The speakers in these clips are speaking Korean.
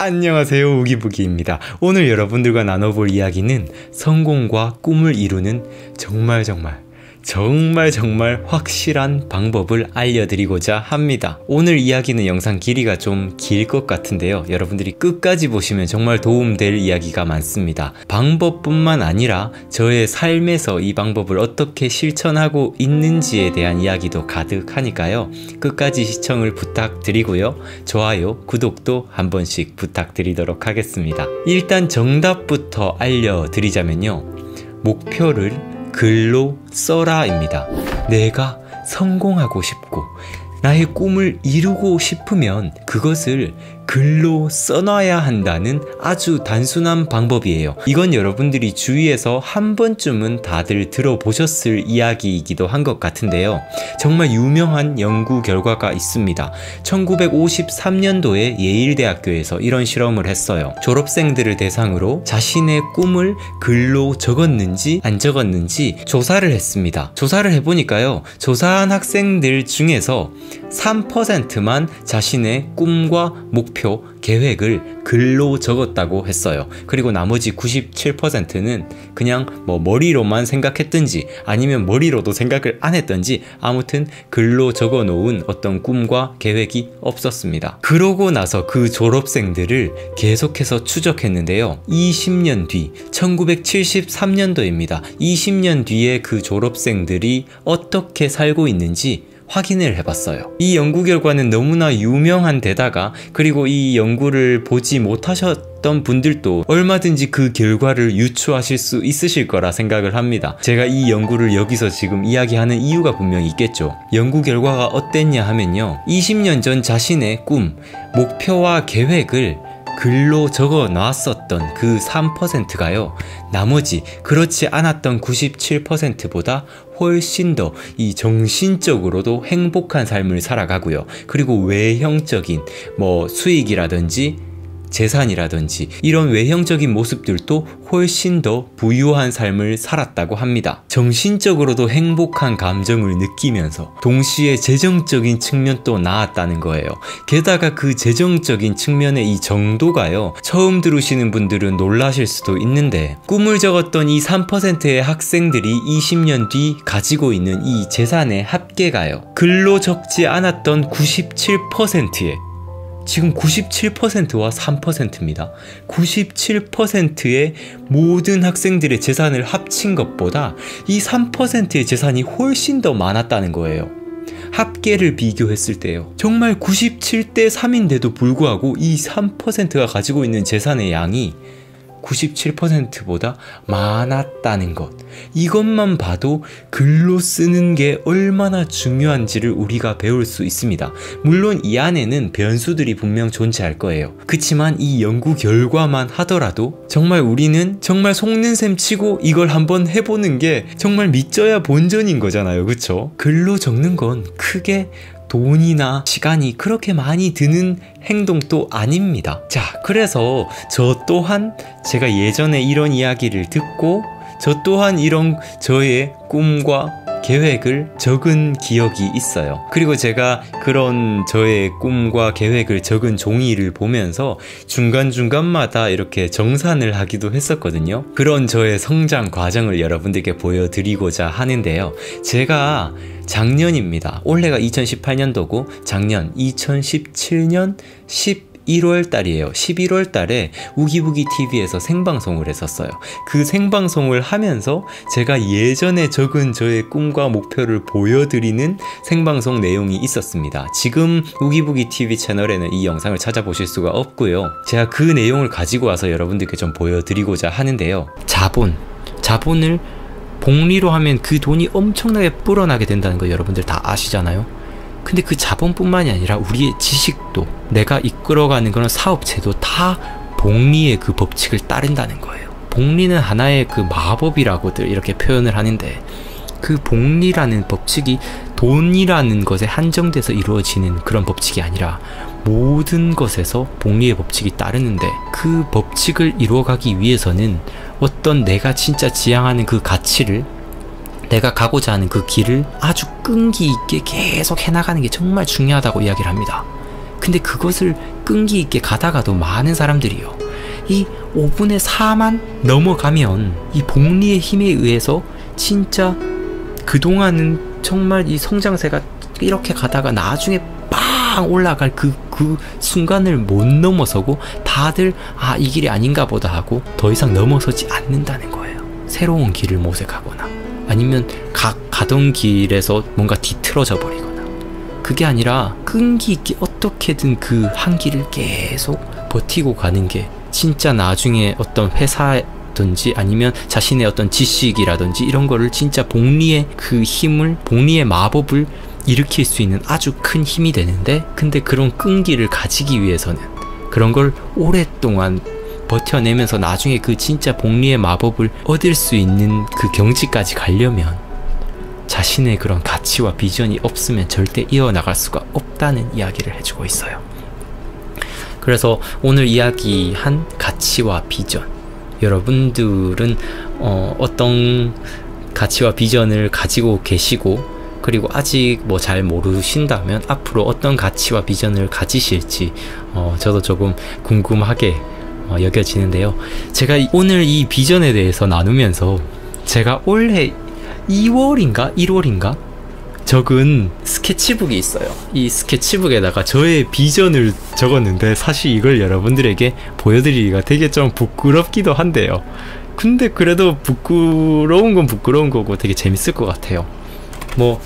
안녕하세요, 우기부기입니다. 오늘 여러분들과 나눠볼 이야기는 성공과 꿈을 이루는 정말 확실한 방법을 알려드리고자 합니다. 오늘 이야기는 영상 길이가 좀 길 것 같은데요, 여러분들이 끝까지 보시면 정말 도움될 이야기가 많습니다. 방법뿐만 아니라 저의 삶에서 이 방법을 어떻게 실천하고 있는지에 대한 이야기도 가득하니까요, 끝까지 시청을 부탁드리고요, 좋아요, 구독도 한 번씩 부탁드리도록 하겠습니다. 일단 정답부터 알려드리자면요, 목표를 글로 써라입니다. 내가 성공하고 싶고 나의 꿈을 이루고 싶으면 그것을 글로 써놔야 한다는 아주 단순한 방법이에요. 이건 여러분들이 주위에서 한 번쯤은 다들 들어보셨을 이야기이기도 한 것 같은데요, 정말 유명한 연구 결과가 있습니다. 1953년도에 예일대학교에서 이런 실험을 했어요. 졸업생들을 대상으로 자신의 꿈을 글로 적었는지 안 적었는지 조사를 했습니다. 조사를 해보니까요, 조사한 학생들 중에서 3%만 자신의 꿈과 목표, 계획을 글로 적었다고 했어요. 그리고 나머지 97%는 그냥 머리로만 생각했든지 아니면 머리로도 생각을 안 했든지 아무튼 글로 적어 놓은 어떤 꿈과 계획이 없었습니다. 그러고 나서 그 졸업생들을 계속해서 추적했는데요, 20년 뒤 1973년도입니다. 20년 뒤에 그 졸업생들이 어떻게 살고 있는지 확인을 해봤어요. 이 연구 결과는 너무나 유명한 데다가, 그리고 이 연구를 보지 못하셨던 분들도 얼마든지 그 결과를 유추하실 수 있으실 거라 생각을 합니다. 제가 이 연구를 여기서 지금 이야기하는 이유가 분명히 있겠죠. 연구 결과가 어땠냐 하면요, 20년 전 자신의 꿈, 목표와 계획을 글로 적어 놨었던 그 3%가요, 나머지 그렇지 않았던 97%보다 훨씬 더 이 정신적으로도 행복한 삶을 살아가고요, 그리고 외형적인 수익이라든지 재산이라든지 이런 외형적인 모습들도 훨씬 더 부유한 삶을 살았다고 합니다. 정신적으로도 행복한 감정을 느끼면서 동시에 재정적인 측면도 나았다는 거예요. 게다가 그 재정적인 측면의 이 정도가요, 처음 들으시는 분들은 놀라실 수도 있는데, 꿈을 적었던 이 3%의 학생들이 20년 뒤 가지고 있는 이 재산의 합계가요, 글로 적지 않았던 97%에 지금 97%와 3%입니다. 97%의 모든 학생들의 재산을 합친 것보다 이 3%의 재산이 훨씬 더 많았다는 거예요. 합계를 비교했을 때요, 정말 97대 3인데도 불구하고 이 3%가 가지고 있는 재산의 양이 97%보다 많았다는 것, 이것만 봐도 글로 쓰는 게 얼마나 중요한지를 우리가 배울 수 있습니다. 물론 이 안에는 변수들이 분명 존재할 거예요. 그치만 이 연구 결과만 하더라도 정말 우리는 정말 속는 셈 치고 이걸 한번 해보는 게 정말 믿져야 본전인 거잖아요, 그쵸? 글로 적는 건 크게 돈이나 시간이 그렇게 많이 드는 행동도 아닙니다. 자, 그래서 저 또한 제가 예전에 이런 이야기를 듣고 저 또한 이런 저의 꿈과 계획을 적은 기억이 있어요. 그리고 제가 그런 저의 꿈과 계획을 적은 종이를 보면서 중간중간마다 이렇게 정산을 하기도 했었거든요. 그런 저의 성장 과정을 여러분들께 보여드리고자 하는데요, 제가 작년입니다. 올해가 2018년도고 작년 2017년 11월 달이에요. 11월 달에 우기부기TV에서 생방송을 했었어요. 그 생방송을 하면서 제가 예전에 적은 저의 꿈과 목표를 보여드리는 생방송 내용이 있었습니다. 지금 우기부기TV 채널에는 이 영상을 찾아보실 수가 없고요, 제가 그 내용을 가지고 와서 여러분들께 좀 보여드리고자 하는데요, 자본을 복리로 하면 그 돈이 엄청나게 불어나게 된다는 거 여러분들 다 아시잖아요. 근데 그 자본뿐만이 아니라 우리의 지식도, 내가 이끌어가는 그런 사업체도 다 복리의 그 법칙을 따른다는 거예요. 복리는 하나의 그 마법이라고들 이렇게 표현을 하는데, 그 복리라는 법칙이 돈이라는 것에 한정돼서 이루어지는 그런 법칙이 아니라 모든 것에서 복리의 법칙이 따르는데, 그 법칙을 이루어가기 위해서는 어떤 내가 진짜 지향하는 그 가치를, 내가 가고자 하는 그 길을 아주 끈기 있게 계속 해나가는 게 정말 중요하다고 이야기를 합니다. 근데 그것을 끈기 있게 가다가도 많은 사람들이요, 이 5분의 4만 넘어가면 이 복리의 힘에 의해서 진짜 그동안은 정말 이 성장세가 이렇게 가다가 나중에 빵 올라갈 그 순간을 못 넘어서고 다들 이 길이 아닌가 보다 하고 더 이상 넘어서지 않는다는 거예요. 새로운 길을 모색하거나 아니면 가던 길에서 뭔가 뒤틀어져 버리거나. 그게 아니라 끈기 있게 어떻게든 그 한 길을 계속 버티고 가는 게 진짜 나중에 어떤 회사든지 아니면 자신의 어떤 지식이라든지 이런 거를 진짜 복리의 그 힘을, 복리의 마법을 일으킬 수 있는 아주 큰 힘이 되는데, 근데 그런 끈기를 가지기 위해서는 그런 걸 오랫동안 버텨내면서 나중에 그 진짜 복리의 마법을 얻을 수 있는 그 경지까지 가려면 자신의 그런 가치와 비전이 없으면 절대 이어나갈 수가 없다는 이야기를 해주고 있어요. 그래서 오늘 이야기한 가치와 비전, 여러분들은 어떤 가치와 비전을 가지고 계시고, 그리고 아직 뭐 잘 모르신다면 앞으로 어떤 가치와 비전을 가지실지 저도 조금 궁금하게 여겨지는데요. 제가 오늘 이 비전에 대해서 나누면서 제가 올해 2월인가 1월인가 적은 스케치북이 있어요. 이 스케치북에다가 저의 비전을 적었는데 사실 이걸 여러분들에게 보여드리기가 되게 좀 부끄럽기도 한데요. 근데 그래도 부끄러운 건 부끄러운 거고 되게 재밌을 것 같아요. 뭐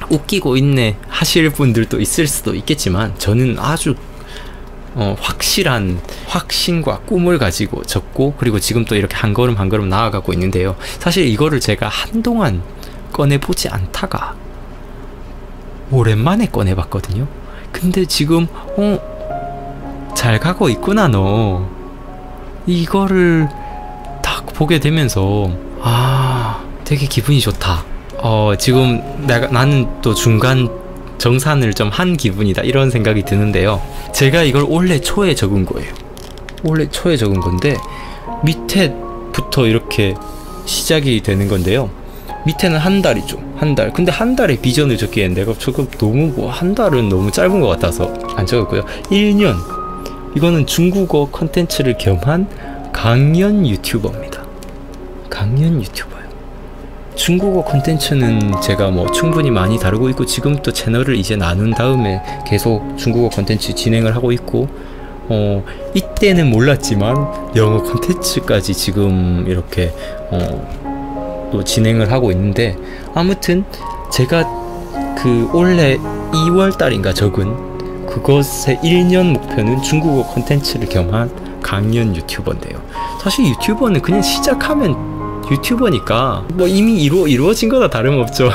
웃기고 있네 하실 분들도 있을 수도 있겠지만 저는 아주 확실한 확신과 꿈을 가지고 적고, 그리고 지금 또 이렇게 한 걸음 한 걸음 나아가고 있는데요. 사실 이거를 제가 한동안 꺼내보지 않다가 오랜만에 꺼내봤거든요. 근데 지금 잘 가고 있구나 너, 이거를 딱 보게 되면서 되게 기분이 좋다. 지금 나는 또 중간 정산을 좀 한 기분이다, 이런 생각이 드는데요. 제가 이걸 올해 초에 적은 거예요. 올해 초에 적은 건데 밑에부터 이렇게 시작이 되는 건데요. 밑에는 한 달이죠. 한 달. 근데 한 달에 비전을 적기엔 내가 조금 너무 한 달은 너무 짧은 것 같아서 안 적었고요. 1년. 이거는 중국어 컨텐츠를 겸한 강연 유튜버입니다. 강연 유튜버요. 중국어 콘텐츠는 제가 뭐 충분히 많이 다루고 있고, 지금 또 채널을 이제 나눈 다음에 계속 중국어 콘텐츠 진행을 하고 있고, 이때는 몰랐지만 영어 콘텐츠까지 지금 이렇게 또 진행을 하고 있는데, 아무튼 제가 그 올해 2월 달인가 적은 그것의 1년 목표는 중국어 콘텐츠를 겸한 강연 유튜버인데요. 사실 유튜버는 그냥 시작하면 유튜버니까 뭐 이미 이루어진 거나 다름없죠.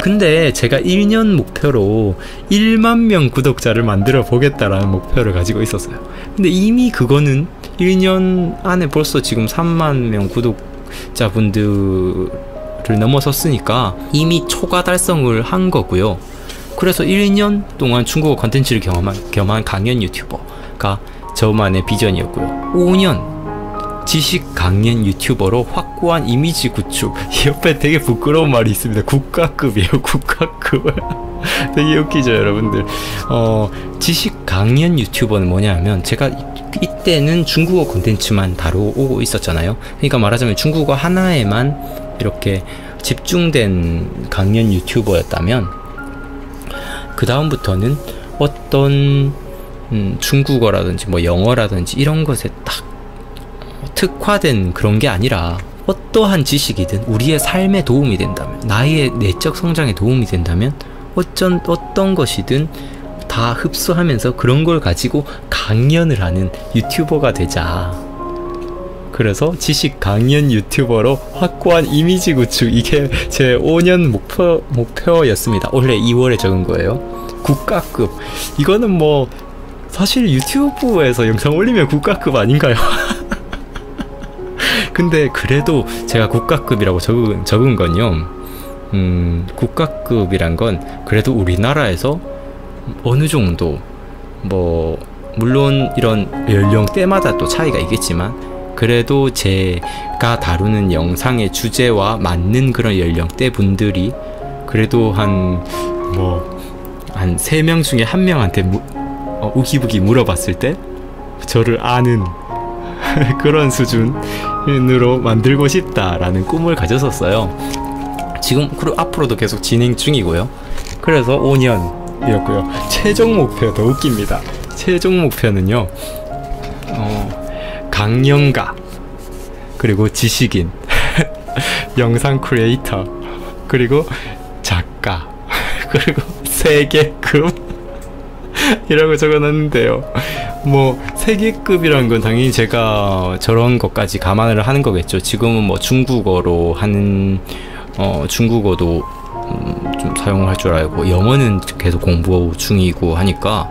근데 제가 1년 목표로 1만 명 구독자를 만들어 보겠다라는 목표를 가지고 있었어요. 근데 이미 그거는 1년 안에 벌써 지금 3만 명 구독자분들을 넘어섰으니까 이미 초과 달성을 한 거고요. 그래서 1년 동안 중국어 컨텐츠를 겸한 강연 유튜버가 저만의 비전이었고요. 5년 지식 강연 유튜버로 확고한 이미지 구축. 이 옆에 되게 부끄러운 말이 있습니다. 국가급이에요. 국가급. 되게 웃기죠 여러분들. 지식 강연 유튜버는 뭐냐면, 제가 이때는 중국어 콘텐츠만 다루고 있었잖아요. 그러니까 말하자면 중국어 하나에만 이렇게 집중된 강연 유튜버였다면, 그 다음부터는 어떤 중국어라든지 뭐 영어라든지 이런 것에 딱 특화된 그런 게 아니라 어떠한 지식이든 우리의 삶에 도움이 된다면, 나의 내적 성장에 도움이 된다면 어떤 것이든 다 흡수하면서 그런 걸 가지고 강연을 하는 유튜버가 되자. 그래서 지식 강연 유튜버로 확고한 이미지 구축, 이게 제 5년 목표였습니다. 올해 2월에 적은 거예요. 국가급. 이거는 뭐 사실 유튜브에서 영상 올리면 국가급 아닌가요? 근데 그래도 제가 국가급이라고 적은 건요, 국가급이란 건 그래도 우리나라에서 어느 정도, 뭐 물론 이런 연령대마다 또 차이가 있겠지만, 그래도 제가 다루는 영상의 주제와 맞는 그런 연령대 분들이 그래도 한 3명 중에 1명한테 우기부기 물어봤을 때 저를 아는 그런 수준으로 만들고 싶다라는 꿈을 가졌었어요. 지금 그리고 앞으로도 계속 진행 중이고요. 그래서 5년이었고요. 최종 목표 더 웃깁니다. 최종 목표는요, 강연가, 그리고 지식인, 영상 크리에이터, 그리고 작가, 그리고 세계급 이라고 적어놨는데요. 뭐 세계급이란 건 당연히 제가 저런 것까지 감안을 하는 거겠죠. 지금은 뭐 중국어로 하는 중국어도 좀 사용을 할 줄 알고, 영어는 계속 공부 중이고 하니까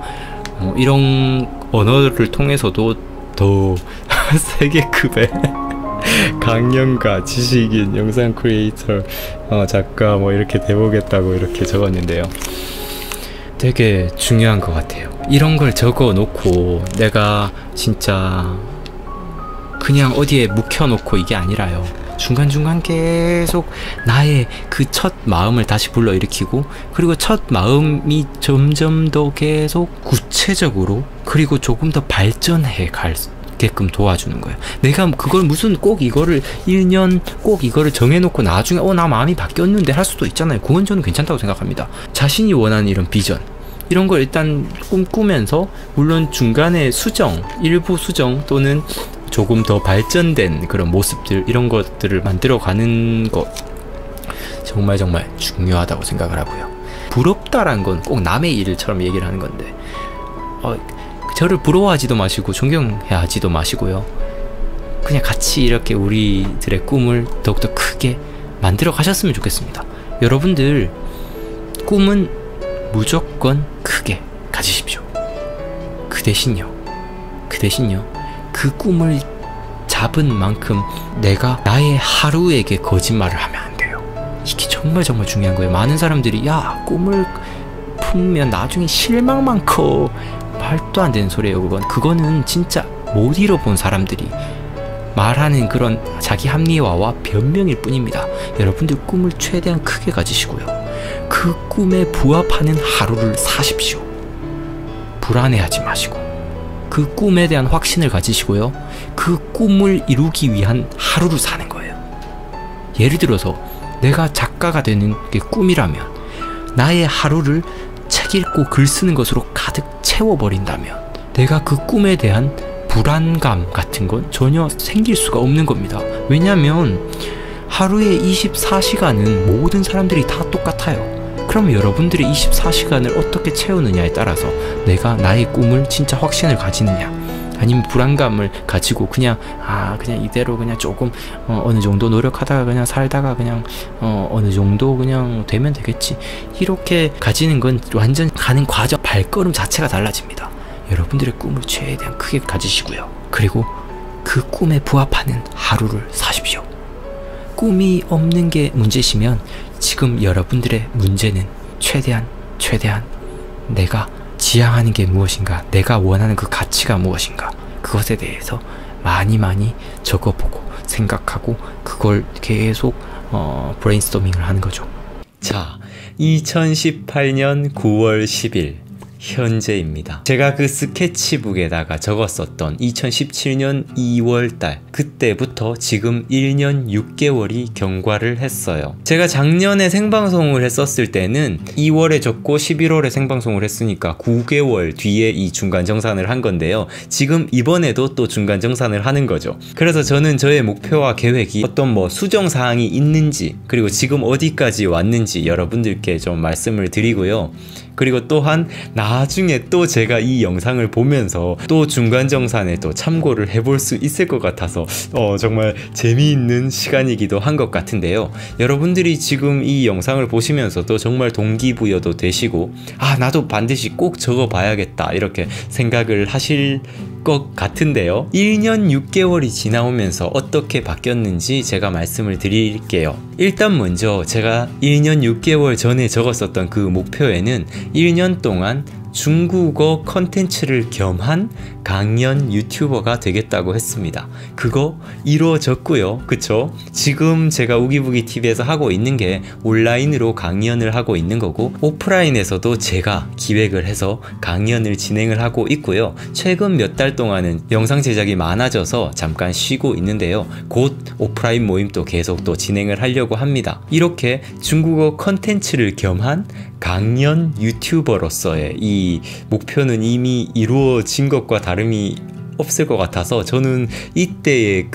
이런 언어를 통해서도 더 세계급의 강연가, 지식인, 영상 크리에이터, 작가 뭐 이렇게 돼보겠다고 이렇게 적었는데요. 되게 중요한 것 같아요. 이런 걸 적어 놓고 내가 진짜 그냥 어디에 묵혀놓고 이게 아니라요. 중간중간 계속 나의 그 첫 마음을 다시 불러일으키고, 그리고 첫 마음이 점점 더 계속 구체적으로, 그리고 조금 더 발전해 가게끔 도와주는 거예요. 내가 그걸 무슨 꼭 이거를 1년 꼭 이거를 정해놓고 나중에 나 마음이 바뀌었는데 할 수도 있잖아요. 그건 저는 괜찮다고 생각합니다. 자신이 원하는 이런 비전, 이런 걸 일단 꿈꾸면서, 물론 중간에 수정, 일부 수정 또는 조금 더 발전된 그런 모습들, 이런 것들을 만들어가는 것 정말 중요하다고 생각을 하고요. 부럽다란 건 꼭 남의 일처럼 얘기를 하는 건데, 저를 부러워하지도 마시고 존경해하지도 마시고요. 그냥 같이 이렇게 우리들의 꿈을 더욱더 크게 만들어 가셨으면 좋겠습니다. 여러분들 꿈은 무조건 크게 가지십시오. 그 대신요, 그 꿈을 잡은 만큼 내가 나의 하루에게 거짓말을 하면 안 돼요. 이게 정말 중요한 거예요. 많은 사람들이 야, 꿈을 품면 나중에 실망만 커, 말도 안 되는 소리예요. 그거는 진짜 못 이뤄본 사람들이 말하는 그런 자기 합리화와 변명일 뿐입니다. 여러분들 꿈을 최대한 크게 가지시고요, 그 꿈에 부합하는 하루를 사십시오. 불안해하지 마시고 그 꿈에 대한 확신을 가지시고요, 그 꿈을 이루기 위한 하루를 사는 거예요. 예를 들어서 내가 작가가 되는 게 꿈이라면 나의 하루를 책 읽고 글 쓰는 것으로 가득 채워버린다면 내가 그 꿈에 대한 불안감 같은 건 전혀 생길 수가 없는 겁니다. 왜냐면 하루에 24시간은 모든 사람들이 다 똑같아요. 그럼 여러분들이 24시간을 어떻게 채우느냐에 따라서 내가 나의 꿈을 진짜 확신을 가지느냐, 아니면 불안감을 가지고 그냥 이대로 그냥 조금 어느 정도 노력하다가 그냥 살다가 그냥 어느 정도 그냥 되면 되겠지, 이렇게 가지는 건 완전 가는 과정, 발걸음 자체가 달라집니다. 여러분들의 꿈을 최대한 크게 가지시고요, 그리고 그 꿈에 부합하는 하루를 사십시오. 꿈이 없는 게 문제시면 지금 여러분들의 문제는 최대한 내가 지향하는 게 무엇인가, 내가 원하는 그 가치가 무엇인가, 그것에 대해서 많이 적어보고 생각하고 그걸 계속 브레인스토밍을 하는 거죠. 자, 2018년 9월 10일 현재입니다. 제가 그 스케치북에다가 적었었던 2017년 2월달, 그때부터 지금 1년 6개월이 경과를 했어요. 제가 작년에 생방송을 했었을 때는 2월에 적고 11월에 생방송을 했으니까 9개월 뒤에 이 중간정산을 한 건데요. 지금 이번에도 또 중간정산을 하는 거죠. 그래서 저는 저의 목표와 계획이 어떤 수정사항이 있는지, 그리고 지금 어디까지 왔는지 여러분들께 좀 말씀을 드리고요. 그리고 또한 나중에 또 제가 이 영상을 보면서 또 중간정산에 또 참고를 해볼 수 있을 것 같아서 정말 재미있는 시간이기도 한 것 같은데요. 여러분들이 지금 이 영상을 보시면서도 정말 동기부여도 되시고, 나도 반드시 꼭 적어봐야겠다 이렇게 생각을 하실 것 같은데요. 1년 6개월이 지나오면서 어떻게 바뀌었는지 제가 말씀을 드릴게요. 일단 먼저 제가 1년 6개월 전에 적었었던 그 목표에는 1년 동안 중국어 컨텐츠를 겸한 강연 유튜버가 되겠다고 했습니다. 그거 이루어졌고요. 그쵸? 지금 제가 우기부기 TV에서 하고 있는 게 온라인으로 강연을 하고 있는 거고, 오프라인에서도 제가 기획을 해서 강연을 진행을 하고 있고요. 최근 몇 달 동안은 영상 제작이 많아져서 잠깐 쉬고 있는데요. 곧 오프라인 모임도 계속 또 진행을 하려고 합니다. 이렇게 중국어 컨텐츠를 겸한 강연 유튜버로서의 이 목표는 이미 이루어진 것과 다름이 없을 것 같아서, 저는 이때의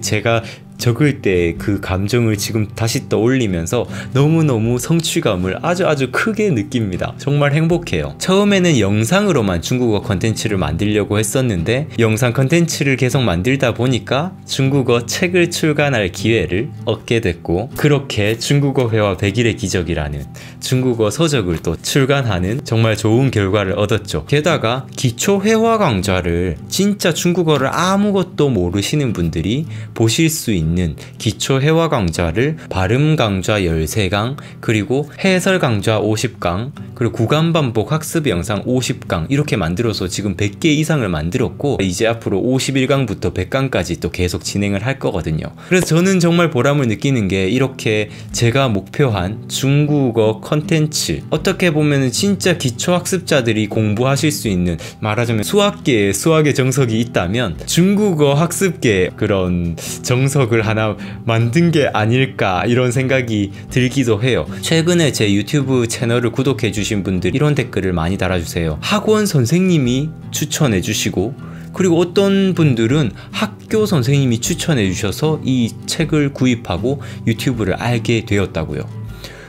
제가 적을 때 그 감정을 지금 다시 떠올리면서 너무너무 성취감을 아주 크게 느낍니다. 정말 행복해요. 처음에는 영상으로만 중국어 컨텐츠를 만들려고 했었는데, 영상 컨텐츠를 계속 만들다 보니까 중국어 책을 출간할 기회를 얻게 됐고, 그렇게 중국어 회화 100일의 기적이라는 중국어 서적을 또 출간하는 정말 좋은 결과를 얻었죠. 게다가 기초 회화 강좌를 진짜 중국어를 아무것도 모르시는 분들이 보실 수 있는 기초 회화 강좌를 발음 강좌 13강, 그리고 해설 강좌 50강, 그리고 구간 반복 학습 영상 50강 이렇게 만들어서 지금 100개 이상을 만들었고, 이제 앞으로 51강부터 100강까지 또 계속 진행을 할 거거든요. 그래서 저는 정말 보람을 느끼는 게, 이렇게 제가 목표한 중국어 컨텐츠, 어떻게 보면 진짜 기초 학습자들이 공부하실 수 있는, 말하자면 수학계에 수학의 정석이 있다면 중국어 학습계에 그런 정석을 하나 만든 게 아닐까, 이런 생각이 들기도 해요. 최근에 제 유튜브 채널을 구독해 주신 분들 이런 댓글을 많이 달아주세요. 학원 선생님이 추천해 주시고, 그리고 어떤 분들은 학교 선생님이 추천해 주셔서 이 책을 구입하고 유튜브를 알게 되었다고요.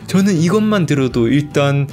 저는 이것만 들어도 일단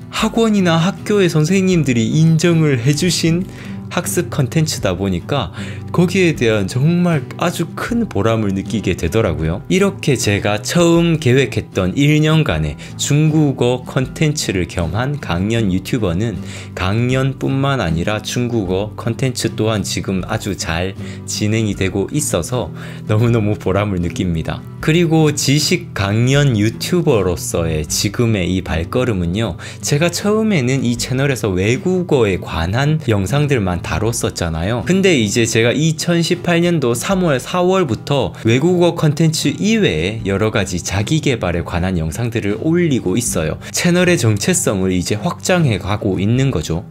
학원이나 학교의 선생님들이 인정을 해주신 학습 컨텐츠다 보니까 거기에 대한 정말 아주 큰 보람을 느끼게 되더라고요. 이렇게 제가 처음 계획했던 1년간의 중국어 컨텐츠를 겸한 강연 유튜버는 강연뿐만 아니라 중국어 컨텐츠 또한 지금 아주 잘 진행이 되고 있어서 너무너무 보람을 느낍니다. 그리고 지식 강연 유튜버로서의 지금의 이 발걸음은요, 제가 처음에는 이 채널에서 외국어에 관한 영상들만 다뤘었잖아요. 근데 이제 제가 2018년도 3월, 4월부터 외국어 컨텐츠 이외에 여러가지 자기계발에 관한 영상들을 올리고 있어요. 채널의 정체성을 이제 확장해 가고 있는 거죠.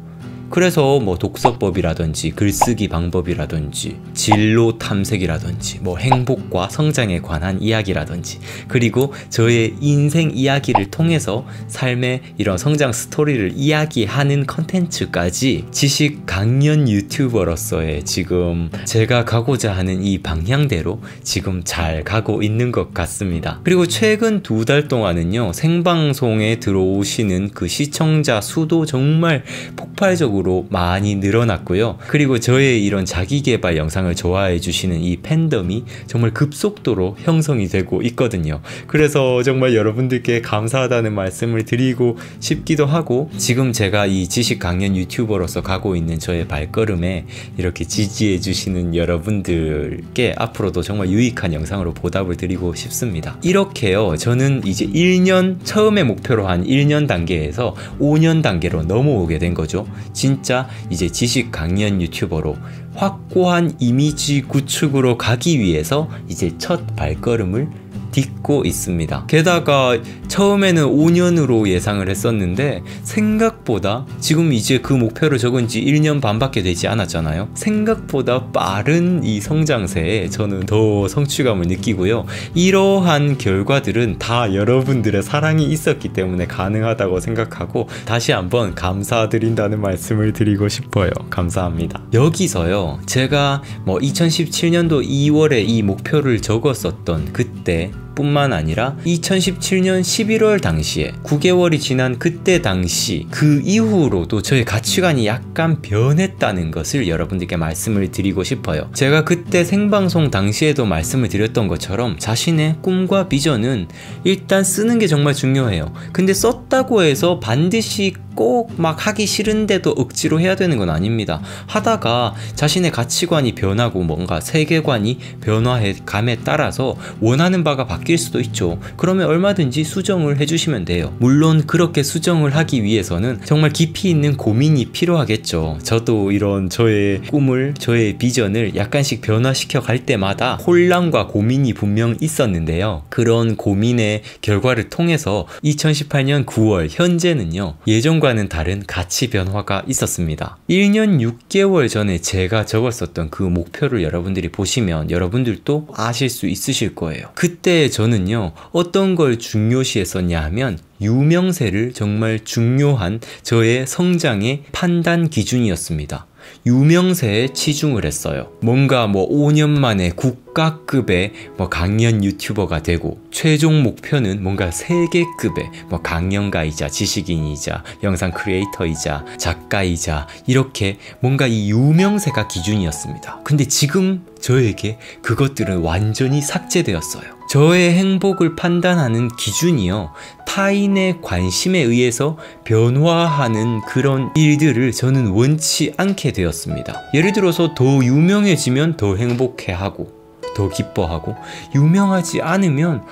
그래서 뭐 독서법이라든지 글쓰기 방법이라든지 진로 탐색이라든지 뭐 행복과 성장에 관한 이야기라든지, 그리고 저의 인생 이야기를 통해서 삶의 이런 성장 스토리를 이야기하는 컨텐츠까지 지식 강연 유튜버로서의 지금 제가 가고자 하는 이 방향대로 지금 잘 가고 있는 것 같습니다. 그리고 최근 2달 동안은요, 생방송에 들어오시는 그 시청자 수도 정말 폭발적으로 많이 늘어났고요. 그리고 저의 이런 자기계발 영상을 좋아해 주시는 이 팬덤이 정말 급속도로 형성이 되고 있거든요. 그래서 정말 여러분들께 감사하다는 말씀을 드리고 싶기도 하고, 지금 제가 이 지식 강연 유튜버로서 가고 있는 저의 발걸음에 이렇게 지지해 주시는 여러분들께 앞으로도 정말 유익한 영상으로 보답을 드리고 싶습니다. 이렇게요, 저는 이제 1년, 처음에 목표로 한 1년 단계에서 5년 단계로 넘어오게 된 거죠. 진짜 이제 지식 강연 유튜버로 확고한 이미지 구축으로 가기 위해서 이제 첫 발걸음을 딛고 있습니다. 게다가 처음에는 5년으로 예상을 했었는데 생각보다 지금 이제 그 목표를 적은 지 1년 반밖에 되지 않았잖아요. 생각보다 빠른 이 성장세에 저는 더 성취감을 느끼고요. 이러한 결과들은 다 여러분들의 사랑이 있었기 때문에 가능하다고 생각하고, 다시 한번 감사드린다는 말씀을 드리고 싶어요. 감사합니다. 여기서요, 제가 뭐 2017년도 2월에 이 목표를 적었었던 그때 뿐만 아니라 2017년 11월 당시에 9개월이 지난 그때 당시 그 이후로도 저의 가치관이 약간 변했다는 것을 여러분들께 말씀을 드리고 싶어요. 제가 그때 생방송 당시에도 말씀을 드렸던 것처럼 자신의 꿈과 비전은 일단 쓰는 게 정말 중요해요. 근데 썼다고 해서 반드시 꼭 막 하기 싫은데도 억지로 해야 되는 건 아닙니다. 하다가 자신의 가치관이 변하고 뭔가 세계관이 변화해 감에 따라서 원하는 바가 바뀌면 바뀔 수도 있죠. 그러면 얼마든지 수정을 해주시면 돼요. 물론 그렇게 수정을 하기 위해서는 정말 깊이 있는 고민이 필요하겠죠. 저도 이런 저의 꿈을, 저의 비전을 약간씩 변화시켜 갈 때마다 혼란과 고민이 분명 있었는데요. 그런 고민의 결과를 통해서 2018년 9월 현재는요, 예전과는 다른 가치 변화가 있었습니다. 1년 6개월 전에 제가 적었었던 그 목표를 여러분들이 보시면 여러분들도 아실 수 있으실 거예요. 그때 저는요, 어떤 걸 중요시했었냐 하면 유명세를 정말 중요한 저의 성장의 판단 기준이었습니다. 유명세에 치중을 했어요. 뭔가 5년 만에 국가급의 강연 유튜버가 되고, 최종 목표는 뭔가 세계급의 강연가이자 지식인이자 영상 크리에이터이자 작가이자 이렇게 뭔가 이 유명세가 기준이었습니다. 근데 지금 저에게 그것들은 완전히 삭제되었어요. 저의 행복을 판단하는 기준이요, 타인의 관심에 의해서 변화하는 그런 일들을 저는 원치 않게 되었습니다. 예를 들어서 더 유명해지면 더 행복해하고 더 기뻐하고, 유명하지 않으면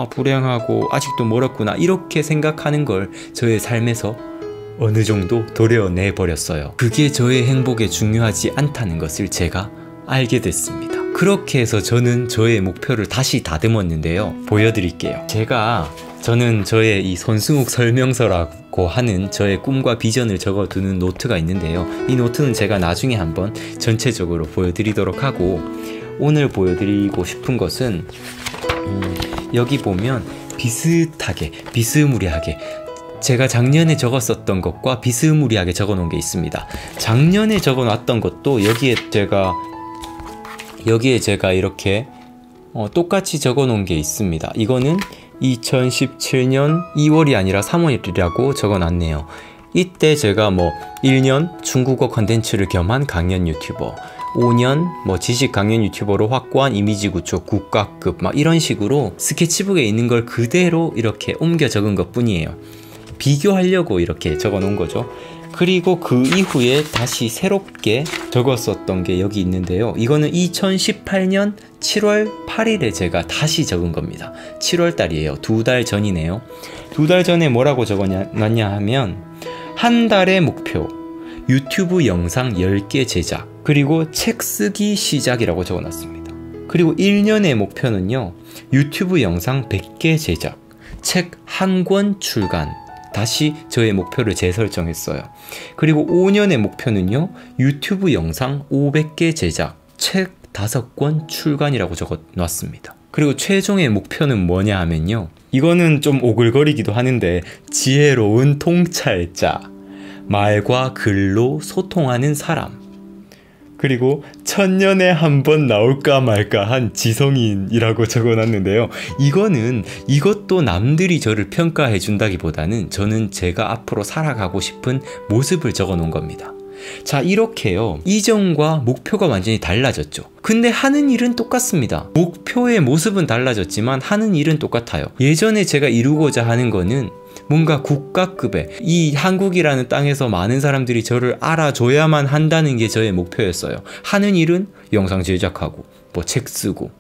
불행하고 아직도 멀었구나 이렇게 생각하는 걸 저의 삶에서 어느 정도 도려내 버렸어요. 그게 저의 행복에 중요하지 않다는 것을 제가 알게 됐습니다. 그렇게 해서 저는 저의 목표를 다시 다듬었는데요. 보여드릴게요. 저는 저의 이 손승욱 설명서라고 하는 저의 꿈과 비전을 적어두는 노트가 있는데요. 이 노트는 제가 나중에 한번 전체적으로 보여드리도록 하고, 오늘 보여드리고 싶은 것은 여기 보면 비슷하게, 비스무리하게 제가 작년에 적었었던 것과 비스무리하게 적어 놓은 게 있습니다. 작년에 적어 놨던 것도 여기에 제가 이렇게 똑같이 적어 놓은 게 있습니다. 이거는 2017년 2월이 아니라 3월이라고 적어 놨네요. 이때 제가 1년 중국어 컨텐츠를 겸한 강연 유튜버, 5년 지식 강연 유튜버로 확고한 이미지 구축 국가급 이런 식으로 스케치북에 있는 걸 그대로 이렇게 옮겨 적은 것 뿐이에요. 비교하려고 이렇게 적어 놓은 거죠. 그리고 그 이후에 다시 새롭게 적었었던 게 여기 있는데요. 이거는 2018년 7월 8일에 제가 다시 적은 겁니다. 7월 달이에요. 2달 전이네요. 2달 전에 뭐라고 적어놨냐 하면, 한 달의 목표, 유튜브 영상 10개 제작, 그리고 책 쓰기 시작이라고 적어놨습니다. 그리고 1년의 목표는요, 유튜브 영상 100개 제작, 책 한 권 출간, 다시 저의 목표를 재설정했어요. 그리고 5년의 목표는요, 유튜브 영상 500개 제작, 책 5권 출간이라고 적어놨습니다. 그리고 최종의 목표는 뭐냐 하면요, 이거는 좀 오글거리기도 하는데, 지혜로운 통찰자, 말과 글로 소통하는 사람, 그리고 1000년에 한 번 나올까 말까 한 지성인이라고 적어놨는데요. 이것도 남들이 저를 평가해 준다기보다는 저는 제가 앞으로 살아가고 싶은 모습을 적어 놓은 겁니다. 자, 이렇게요, 이전과 목표가 완전히 달라졌죠. 근데 하는 일은 똑같습니다. 목표의 모습은 달라졌지만 하는 일은 똑같아요. 예전에 제가 이루고자 하는 거는 뭔가 국가급의, 이 한국이라는 땅에서 많은 사람들이 저를 알아줘야만 한다는 게 저의 목표였어요. 하는 일은 영상 제작하고 책 쓰고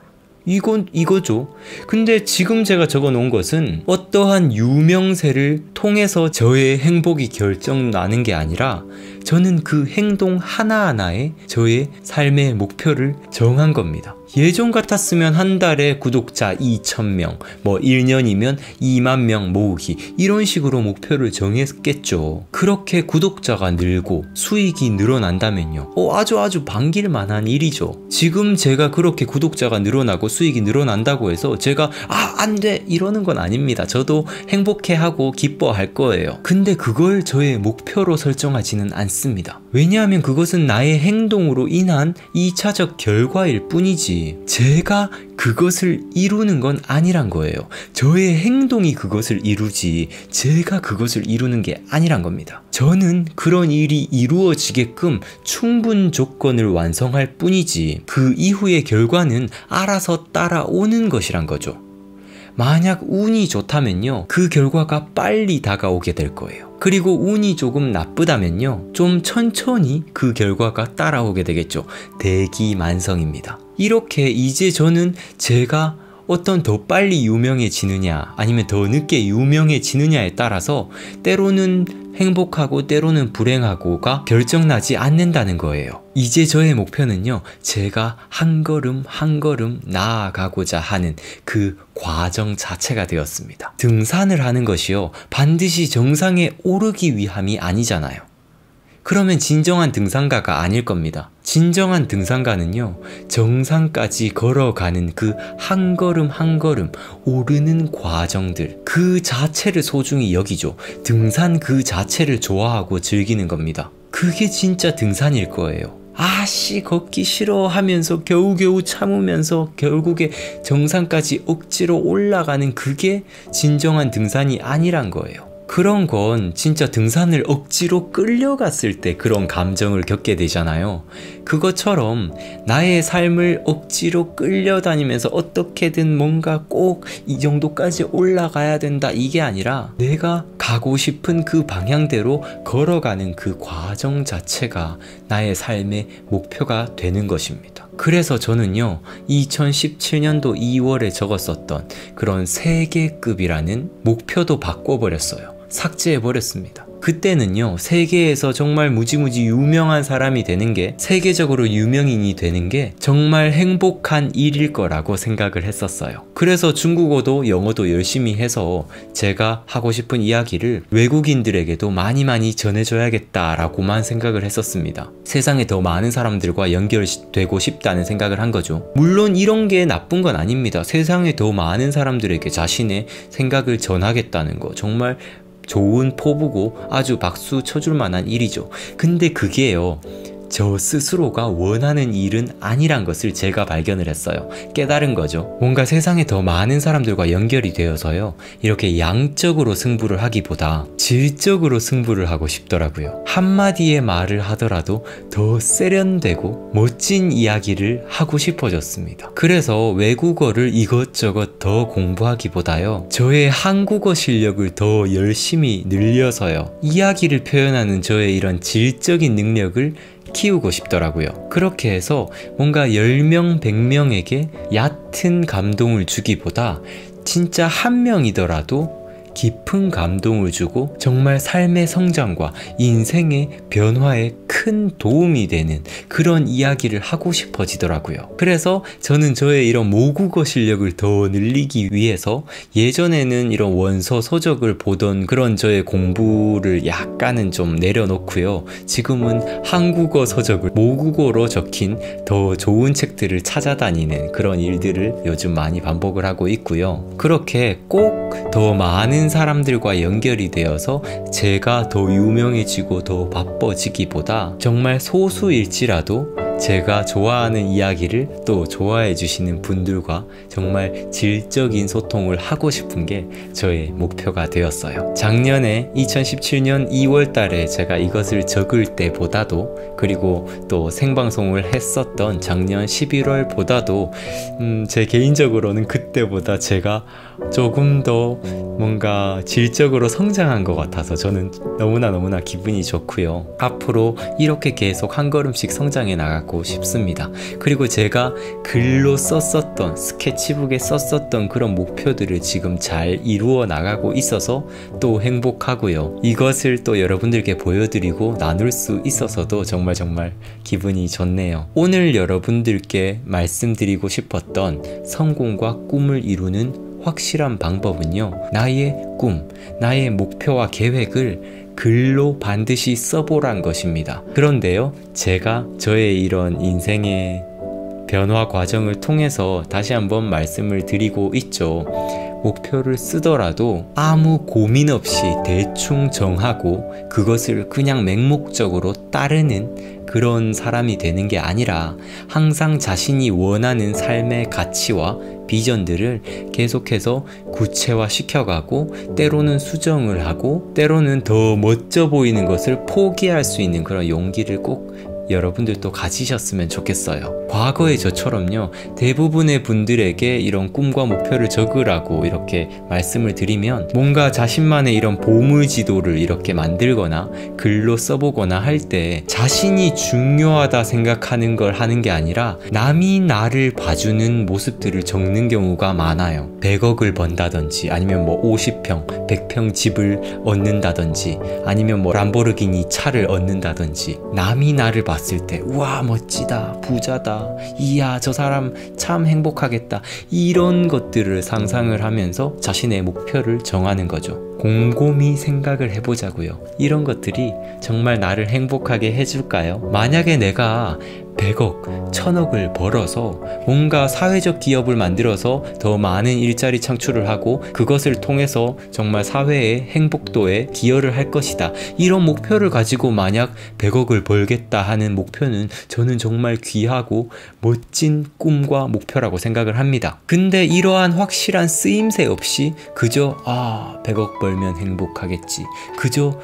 이거죠. 근데 지금 제가 적어 놓은 것은 어떠한 유명세를 통해서 저의 행복이 결정나는 게 아니라, 저는 그 행동 하나하나에 저의 삶의 목표를 정한 겁니다. 예전 같았으면 한 달에 구독자 2000명, 1년이면 2만 명 모으기, 이런 식으로 목표를 정했겠죠. 그렇게 구독자가 늘고 수익이 늘어난다면요, 아주 반길만한 일이죠. 지금 제가 그렇게 구독자가 늘어나고 수익이 늘어난다고 해서 제가 안 돼 이러는 건 아닙니다. 저도 행복해하고 기뻐할 거예요. 근데 그걸 저의 목표로 설정하지는 않습니다. 왜냐하면 그것은 나의 행동으로 인한 2차적 결과일 뿐이지, 제가 그것을 이루는 건 아니란 거예요. 저의 행동이 그것을 이루지 제가 그것을 이루는 게 아니란 겁니다. 저는 그런 일이 이루어지게끔 충분 조건을 완성할 뿐이지, 그 이후의 결과는 알아서 따라오는 것이란 거죠. 만약 운이 좋다면요, 그 결과가 빨리 다가오게 될 거예요. 그리고 운이 조금 나쁘다면요, 좀 천천히 그 결과가 따라오게 되겠죠. 대기만성입니다. 이렇게 이제 저는 제가 어떤 더 빨리 유명해지느냐 아니면 더 늦게 유명해지느냐에 따라서 때로는 행복하고 때로는 불행하고가 결정나지 않는다는 거예요. 이제 저의 목표는요, 제가 한 걸음 한 걸음 나아가고자 하는 그 과정 자체가 되었습니다. 등산을 하는 것이요, 반드시 정상에 오르기 위함이 아니잖아요. 그러면 진정한 등산가가 아닐 겁니다. 진정한 등산가는요, 정상까지 걸어가는 그 한 걸음 한 걸음 오르는 과정들, 그 자체를 소중히 여기죠. 등산 그 자체를 좋아하고 즐기는 겁니다. 그게 진짜 등산일 거예요. 아씨 걷기 싫어 하면서 겨우겨우 참으면서 결국에 정상까지 억지로 올라가는 그게 진정한 등산이 아니란 거예요. 그런 건 진짜 등산을 억지로 끌려갔을 때 그런 감정을 겪게 되잖아요. 그것처럼 나의 삶을 억지로 끌려다니면서 어떻게든 뭔가 꼭 이 정도까지 올라가야 된다, 이게 아니라 내가 가고 싶은 그 방향대로 걸어가는 그 과정 자체가 나의 삶의 목표가 되는 것입니다. 그래서 저는요, 2017년도 2월에 적었었던 그런 세계급이라는 목표도 바꿔버렸어요. 삭제해버렸습니다. 그때는요, 세계에서 정말 무지무지 유명한 사람이 되는 게, 세계적으로 유명인이 되는 게 정말 행복한 일일 거라고 생각을 했었어요. 그래서 중국어도 영어도 열심히 해서 제가 하고 싶은 이야기를 외국인들에게도 많이 전해줘야겠다라고만 생각을 했었습니다. 세상에 더 많은 사람들과 연결되고 싶다는 생각을 한 거죠. 물론 이런 게 나쁜 건 아닙니다. 세상에 더 많은 사람들에게 자신의 생각을 전하겠다는 거 정말 좋은 포부고 아주 박수 쳐줄 만한 일이죠. 근데 그게요, 저 스스로가 원하는 일은 아니란 것을 제가 발견을 했어요. 깨달은 거죠. 뭔가 세상에 더 많은 사람들과 연결이 되어서요, 이렇게 양적으로 승부를 하기보다 질적으로 승부를 하고 싶더라고요. 한마디의 말을 하더라도 더 세련되고 멋진 이야기를 하고 싶어졌습니다. 그래서 외국어를 이것저것 더 공부하기보다요, 저의 한국어 실력을 더 열심히 늘려서요, 이야기를 표현하는 저의 이런 질적인 능력을 키우고 싶더라고요. 그렇게 해서 뭔가 10명, 100명에게 얕은 감동을 주기보다 진짜 한 명이더라도 깊은 감동을 주고 정말 삶의 성장과 인생의 변화에 큰 도움이 되는 그런 이야기를 하고 싶어지더라고요. 그래서 저는 저의 이런 모국어 실력을 더 늘리기 위해서 예전에는 이런 원서 서적을 보던 그런 저의 공부를 약간은 좀 내려놓고요, 지금은 한국어 서적을 모국어로 적힌 더 좋은 책들을 찾아다니는 그런 일들을 요즘 많이 반복을 하고 있고요. 그렇게 꼭 더 많은 사람들과 연결이 되어서 제가 더 유명해지고 더 바빠지기보다 정말 소수일지라도 제가 좋아하는 이야기를 또 좋아해 주시는 분들과 정말 질적인 소통을 하고 싶은 게 저의 목표가 되었어요. 작년에 2017년 2월 달에 제가 이것을 적을 때보다도, 그리고 또 생방송을 했었던 작년 11월보다도 제 개인적으로는 그때보다 제가 조금 더 뭔가 질적으로 성장한 것 같아서 저는 너무나 기분이 좋고요. 앞으로 이렇게 계속 한 걸음씩 성장해 나가고 싶습니다. 그리고 제가 글로 썼었던, 스케치북에 썼었던 그런 목표들을 지금 잘 이루어 나가고 있어서 또 행복하고요. 이것을 또 여러분들께 보여드리고 나눌 수 있어서도 정말 기분이 좋네요. 오늘 여러분들께 말씀드리고 싶었던 성공과 꿈을 이루는 확실한 방법은요, 나의 꿈, 나의 목표와 계획을 글로 반드시 써보란 것입니다. 그런데요, 제가 저의 이런 인생의 변화 과정을 통해서 다시 한번 말씀을 드리고 있죠. 목표를 쓰더라도 아무 고민 없이 대충 정하고 그것을 그냥 맹목적으로 따르는 그런 사람이 되는 게 아니라 항상 자신이 원하는 삶의 가치와 비전들을 계속해서 구체화 시켜가고 때로는 수정을 하고 때로는 더 멋져 보이는 것을 포기할 수 있는 그런 용기를 꼭 여러분들도 가지셨으면 좋겠어요. 과거의 저처럼요, 대부분의 분들에게 이런 꿈과 목표를 적으라고 이렇게 말씀을 드리면 뭔가 자신만의 이런 보물지도를 이렇게 만들거나 글로 써보거나 할 때 자신이 중요하다 생각하는 걸 하는 게 아니라 남이 나를 봐주는 모습들을 적는 경우가 많아요. 100억을 번다든지, 아니면 뭐 50평, 100평 집을 얻는다든지, 아니면 뭐 람보르기니 차를 얻는다든지, 남이 나를 봤을 때 우와 멋지다, 부자다, 이야 저 사람 참 행복하겠다, 이런 것들을 상상을 하면서 자신의 목표를 정하는 거죠. 곰곰이 생각을 해보자고요. 이런 것들이 정말 나를 행복하게 해줄까요? 만약에 내가 100억, 1000억을 벌어서 뭔가 사회적 기업을 만들어서 더 많은 일자리 창출을 하고 그것을 통해서 정말 사회의 행복도에 기여를 할 것이다, 이런 목표를 가지고 만약 100억을 벌겠다 하는 목표는 저는 정말 귀하고 멋진 꿈과 목표라고 생각을 합니다. 근데 이러한 확실한 쓰임새 없이 그저 100억 벌면 행복하겠지, 그저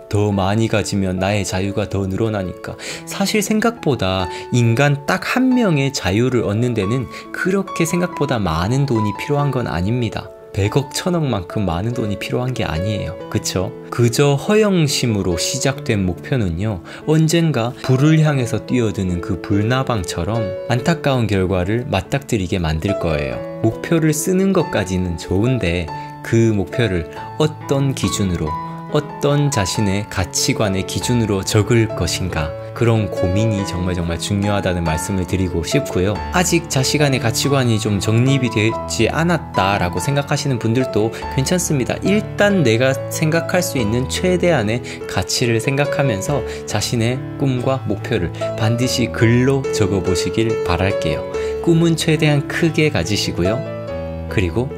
더 많이 가지면 나의 자유가 더 늘어나니까, 사실 생각보다 인간 딱 한 명의 자유를 얻는 데는 그렇게 생각보다 많은 돈이 필요한 건 아닙니다. 100억, 1000억만큼 많은 돈이 필요한 게 아니에요. 그쵸? 그저 허영심으로 시작된 목표는요, 언젠가 불을 향해서 뛰어드는 그 불나방처럼 안타까운 결과를 맞닥뜨리게 만들 거예요. 목표를 쓰는 것까지는 좋은데 그 목표를 어떤 기준으로, 어떤 자신의 가치관의 기준으로 적을 것인가, 그런 고민이 정말 중요하다는 말씀을 드리고 싶고요. 아직 자신간의 가치관이 좀 정립이 되지 않았다라고 생각하시는 분들도 괜찮습니다. 일단 내가 생각할 수 있는 최대한의 가치를 생각하면서 자신의 꿈과 목표를 반드시 글로 적어보시길 바랄게요. 꿈은 최대한 크게 가지시고요. 그리고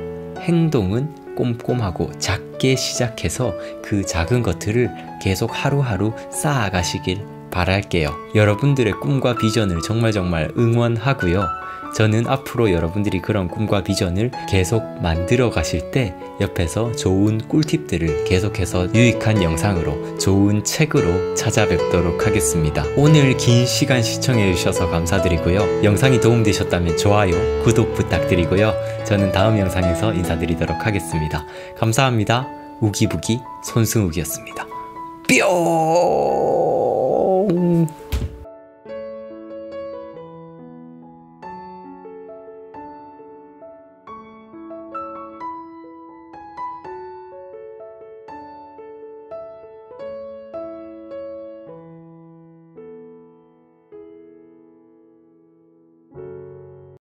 행동은 꼼꼼하고 작게 시작해서 그 작은 것들을 계속 하루하루 쌓아가시길 바랄게요. 여러분들의 꿈과 비전을 정말 응원하고요. 저는 앞으로 여러분들이 그런 꿈과 비전을 계속 만들어 가실 때 옆에서 좋은 꿀팁들을 계속해서 유익한 영상으로, 좋은 책으로 찾아뵙도록 하겠습니다. 오늘 긴 시간 시청해 주셔서 감사드리고요. 영상이 도움되셨다면 좋아요, 구독 부탁드리고요. 저는 다음 영상에서 인사드리도록 하겠습니다. 감사합니다. 우기부기 손승욱이었습니다. 뿅!